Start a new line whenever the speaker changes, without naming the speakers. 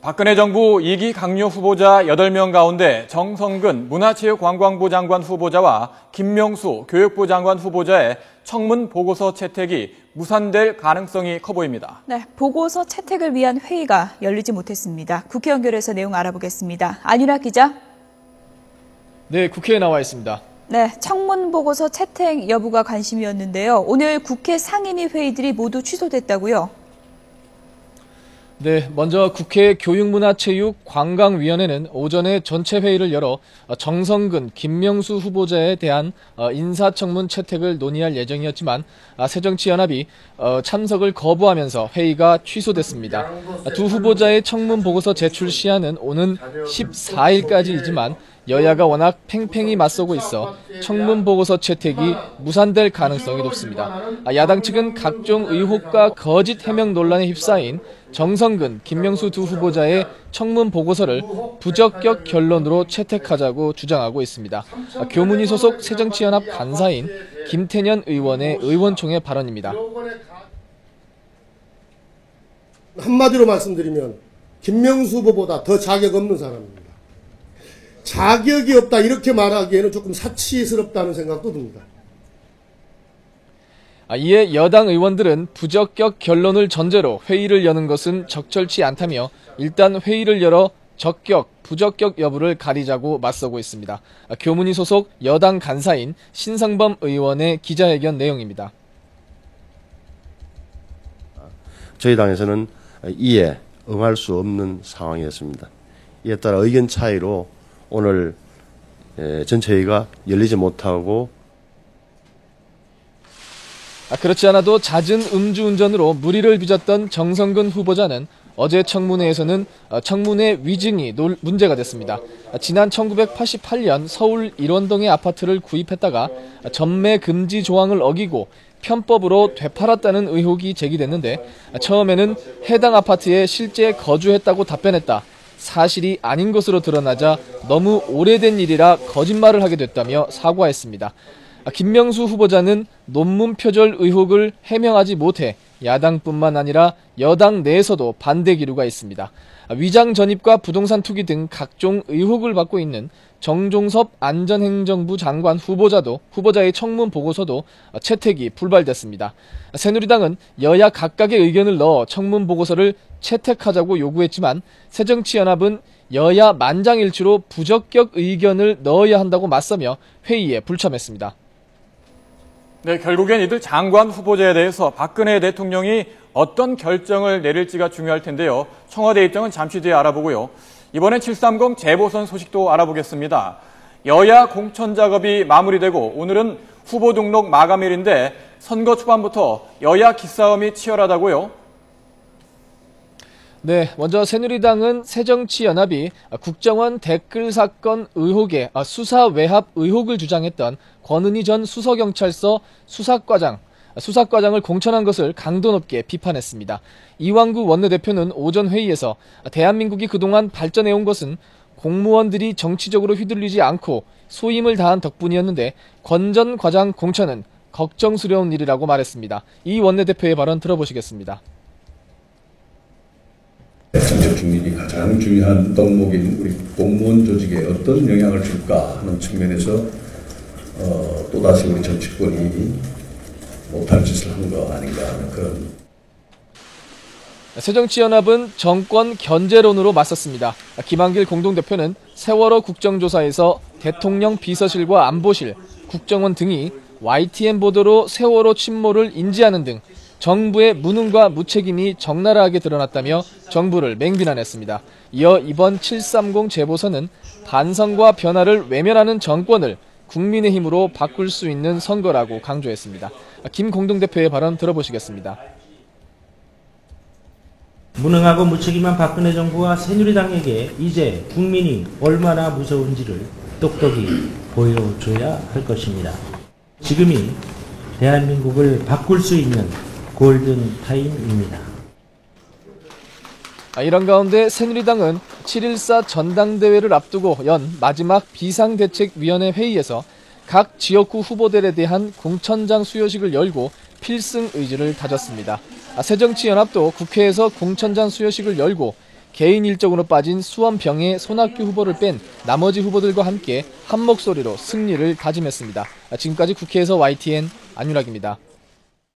박근혜 정부 2기 강요 후보자 8명 가운데 정성근 문화체육관광부 장관 후보자와 김명수 교육부 장관 후보자의 청문 보고서 채택이 무산될 가능성이 커 보입니다.
네, 보고서 채택을 위한 회의가 열리지 못했습니다. 국회 연결해서 내용 알아보겠습니다. 안윤학 기자.
네, 국회에 나와 있습니다.
네, 청문 보고서 채택 여부가 관심이었는데요. 오늘 국회 상임위 회의들이 모두 취소됐다고요?
네, 먼저 국회 교육문화체육관광위원회는 오전에 전체 회의를 열어 정성근, 김명수 후보자에 대한 인사청문 채택을 논의할 예정이었지만 새정치연합이 참석을 거부하면서 회의가 취소됐습니다. 두 후보자의 청문 보고서 제출 시한은 오는 14일까지이지만 여야가 워낙 팽팽히 맞서고 있어 청문 보고서 채택이 무산될 가능성이 높습니다. 야당 측은 각종 의혹과 거짓 해명 논란에 휩싸인 정성근, 김명수 두 후보자의 청문 보고서를 부적격 결론으로 채택하자고 주장하고 있습니다. 교문위 소속 새정치연합 간사인 김태년 의원의 의원총회 발언입니다.
한마디로 말씀드리면 김명수 후보보다 더 자격 없는 사람입니다. 자격이 없다 이렇게 말하기에는 조금 사치스럽다는 생각도 듭니다.
이에 여당 의원들은 부적격 결론을 전제로 회의를 여는 것은 적절치 않다며 일단 회의를 열어 적격, 부적격 여부를 가리자고 맞서고 있습니다. 교문위 소속 여당 간사인 신성범 의원의 기자회견 내용입니다.
저희 당에서는 이에 응할 수 없는 상황이었습니다. 이에 따라 의견 차이로 오늘 전체 회의가 열리지 못하고
그렇지 않아도 잦은 음주운전으로 물의를 빚었던 정성근 후보자는 어제 청문회에서는 청문회 위증이 문제가 됐습니다. 지난 1988년 서울 일원동의 아파트를 구입했다가 전매 금지 조항을 어기고 편법으로 되팔았다는 의혹이 제기됐는데 처음에는 해당 아파트에 실제 거주했다고 답변했다. 사실이 아닌 것으로 드러나자 너무 오래된 일이라 거짓말을 하게 됐다며 사과했습니다. 김명수 후보자는 논문 표절 의혹을 해명하지 못해 야당뿐만 아니라 여당 내에서도 반대 기류가 있습니다. 위장 전입과 부동산 투기 등 각종 의혹을 받고 있는 정종섭 안전행정부 장관 후보자의 청문 보고서도 채택이 불발됐습니다. 새누리당은 여야 각각의 의견을 넣어 청문 보고서를 채택하자고 요구했지만 새정치연합은 여야 만장일치로 부적격 의견을 넣어야 한다고 맞서며 회의에 불참했습니다.
네, 결국엔 이들 장관 후보자에 대해서 박근혜 대통령이 어떤 결정을 내릴지가 중요할 텐데요. 청와대 입장은 잠시 뒤에 알아보고요. 이번엔 730 재보선 소식도 알아보겠습니다. 여야 공천 작업이 마무리되고 오늘은 후보 등록 마감일인데 선거 초반부터 여야 기싸움이 치열하다고요?
네, 먼저 새누리당은 새정치연합이 국정원 댓글 사건 의혹에 수사 외압 의혹을 주장했던 권은희 전 수서경찰서 수사과장을 공천한 것을 강도 높게 비판했습니다. 이완구 원내대표는 오전 회의에서 대한민국이 그동안 발전해온 것은 공무원들이 정치적으로 휘둘리지 않고 소임을 다한 덕분이었는데 권 전 과장 공천은 걱정스러운 일이라고 말했습니다. 이 원내대표의 발언 들어보시겠습니다.
정책 중립이 가장 중요한 덕목인 우리 공무원 조직에 어떤 영향을 줄까 하는 측면에서 또다시 우리 정치권이 못할 짓을 한 거 아닌가 하는 그런.
새정치연합은 정권 견제론으로 맞섰습니다. 김한길 공동대표는 세월호 국정조사에서 대통령 비서실과 안보실, 국정원 등이 YTN 보도로 세월호 침몰을 인지하는 등 정부의 무능과 무책임이 적나라하게 드러났다며 정부를 맹비난했습니다. 이어 이번 730 재보선은 반성과 변화를 외면하는 정권을 국민의힘으로 바꿀 수 있는 선거라고 강조했습니다. 김 공동대표의 발언 들어보시겠습니다.
무능하고 무책임한 박근혜 정부와 새누리당에게 이제 국민이 얼마나 무서운지를 똑똑히 보여줘야 할 것입니다. 지금이 대한민국을 바꿀 수 있는 골든타임입니다.
이런 가운데 새누리당은 7.14 전당대회를 앞두고 연 마지막 비상대책위원회 회의에서 각 지역구 후보들에 대한 공천장 수여식을 열고 필승 의지를 다졌습니다. 새정치연합도 국회에서 공천장 수여식을 열고 개인 일정으로 빠진 수원병의 손학규 후보를 뺀 나머지 후보들과 함께 한 목소리로 승리를 다짐했습니다. 지금까지 국회에서 YTN 안윤학입니다.